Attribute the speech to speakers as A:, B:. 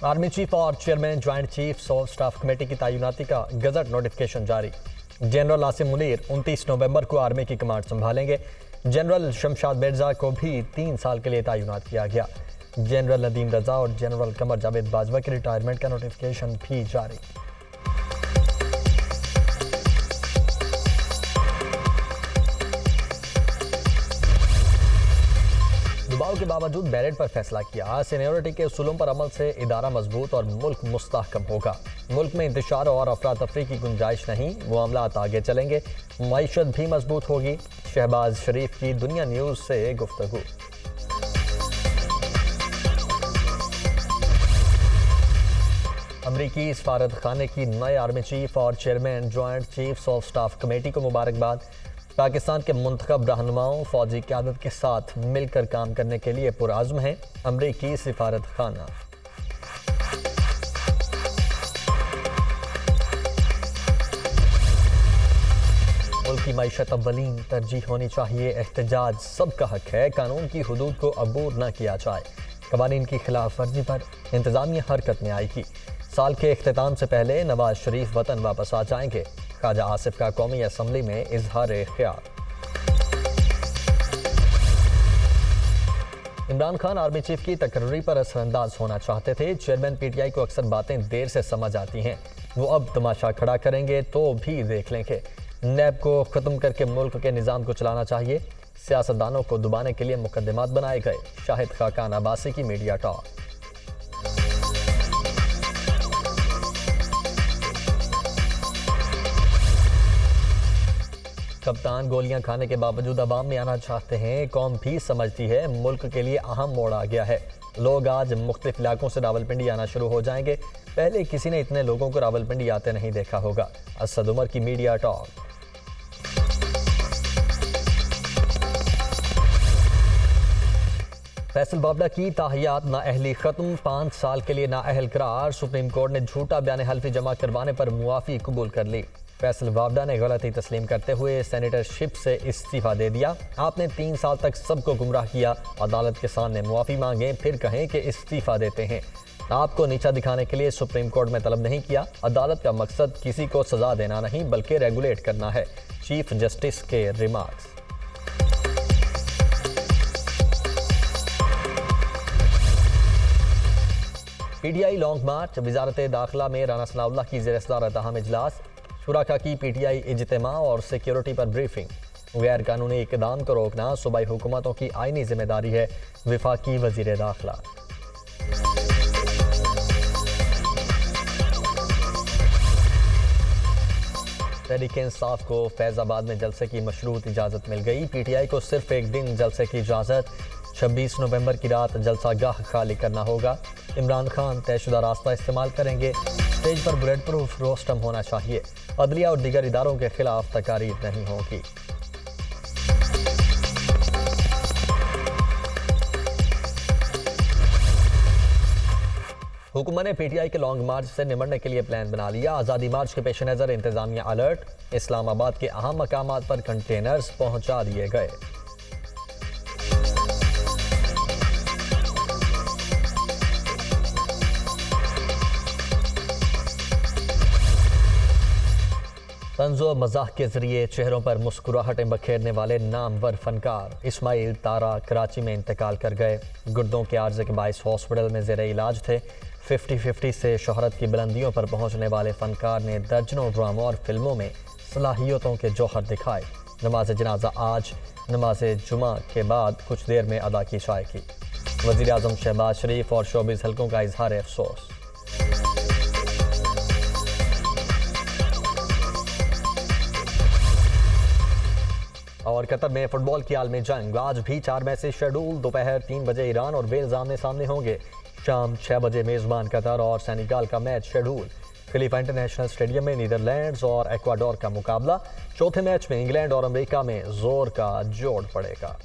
A: Army chief और chairman joint chiefs of staff committee की तैनाती का गजट नोटिफिकेशन जारी। जनरल आसिम मुनीर 29 नवंबर को आर्मी की कमांड संभालेंगे। जनरल शमशाद मिर्जा को भी 3 साल के लिए तैनात किया गया। जनरल नदीम रजा और जनरल कमर जावेद बाजवा की रिटायरमेंट का नोटिफिकेशन भी जारी। दबाव के बावजूद बैलेट पर फैसला किया। सीनियरिटी के उसूलों पर अमल से इदारा मजबूत और मुल्क मुस्तहकम होगा। मुल्क में इंतशार और अफरा तफरी की गुंजाइश नहीं, मामलात आगे चलेंगे, मईशत भी मजबूत होगी। शहबाज शरीफ की दुनिया न्यूज से गुफ्तगू। अमरीकी सफारत खाने की नए आर्मी चीफ और chairman joint chiefs of staff committee को मुबारकबाद। पाकिस्तान के मुंतखब रहनुमाओं फौजी क़यादत के साथ मिलकर काम करने के लिए पुरआज़्म है अमरीकी सफारत खाना। मुल्क की मईशत अव्वलीन तरजीह होनी चाहिए। एहतजाज सबका हक है। कानून की हुदूद को अबूर न किया जाए। कवानीन की खिलाफ वर्जी पर इंतजामिया हरकत में आएगी। साल के इख्तिताम से पहले नवाज शरीफ वतन वापस आ जाएंगे। ख्वाजा आसिफ का कौमी असम्बली में इजहार ख्याल। इमरान खान आर्मी चीफ की तकर्री पर असरअंदाज होना चाहते थे। चेयरमैन पीटीआई को अक्सर बातें देर से समझ आती हैं। वो अब तमाशा खड़ा करेंगे तो भी देख लेंगे। नैब को ख़त्म करके मुल्क के निज़ाम को चलाना चाहिए। सियासतदानों को दुबाने के लिए मुकदमात बनाए गए। शाहिद खाकान अब्बासी की मीडिया टॉक। कप्तान गोलियां खाने के बावजूद अवाम में आना चाहते हैं। कौम भी समझती है मुल्क के लिए अहम मोड़ आ गया है। लोग आज मुख्तलिफ इलाकों से रावलपिंडी आना शुरू हो जाएंगे। पहले किसी ने इतने लोगों को रावलपिंडी आते नहीं देखा होगा। असद उमर की मीडिया टॉक। फैसल बावड़ा की ताहियात नाअहली खत्म। 5 साल के लिए नाअहल करार। सुप्रीम कोर्ट ने झूठा बयान हल्फी जमा करवाने पर मुआफी कबूल कर ली। फैसल बावड़ा ने गलती तस्लीम करते हुए सेनेटरशिप से इस्तीफा दे दिया। आपने 3 साल तक सबको गुमराह किया। अदालत के सामने मुआफी मांगे, फिर कहें कि इस्तीफा देते हैं। आपको नीचा दिखाने के लिए सुप्रीम कोर्ट में तलब नहीं किया। अदालत का मकसद किसी को सजा देना नहीं बल्कि रेगुलेट करना है। चीफ जस्टिस के रिमार्क्स। पीटीआई लॉन्ग मार्च। वजारत दाखिला में राना सनाउल्लाह की ज़ेर सदारत अहम इजलास। शुराका की पीटीआई इज्तिमा और सिक्योरिटी पर ब्रीफिंग। गैर कानूनी इक़दाम को रोकना सूबाई हुकूमतों की आईनी जिम्मेदारी है। वफाकी वज़ीर दाखिला। तहरीक इंसाफ को फैज़ाबाद में जलसे की मशरूत इजाज़त मिल गई। पीटीआई को सिर्फ एक दिन जलसे की इजाज़त। 26 नवंबर की रात जलसा गाह खाली करना होगा। इमरान खान तयशुदा रास्ता इस्तेमाल करेंगे। स्टेज पर बुलेट प्रूफ रोस्टम होना चाहिए। अदलिया और दीगर इदारों के खिलाफ तकारीर नहीं होगी। हुकूमत ने पीटीआई के लॉन्ग मार्च से निमटने के लिए प्लान बना लिया। आज़ादी मार्च के पेश नज़र इंतजामिया अलर्ट। इस्लामाबाद के अहम मकामात पर कंटेनर्स पहुंचा दिए गए। तंज़ो मज़ाह के जरिए चेहरों पर मुस्कुराहटें बखेरने वाले नामवर फनकार इस्माइल तारा कराची में इंतकाल कर गए। गुर्दों के आर्जे के बाइस हॉस्पिटल में ज़ेरे इलाज थे। 50-50 से शोहरत की बुलंदियों पर पहुंचने वाले फनकार ने दर्जनों ड्रामों और फिल्मों में सलाहियतों के जौहर दिखाए। नमाज जनाजा आज नमाज जुमा के बाद कुछ देर में अदा की जाएगी। वज़ीर आज़म शहबाज शरीफ और शोबिज़ हलकों का इजहार अफसोस। और कतर में फुटबॉल की आलमी जंग। आज भी 4 मैचें शेड्यूल। दोपहर 3 बजे ईरान और वेल्स आमने सामने होंगे। शाम 6 बजे मेज़बान कतर और सेनेगल का मैच शेड्यूल। खलीफा इंटरनेशनल स्टेडियम में नीदरलैंड्स और एक्वाडोर का मुकाबला। चौथे मैच में इंग्लैंड और अमेरिका में जोर का जोड़ पड़ेगा।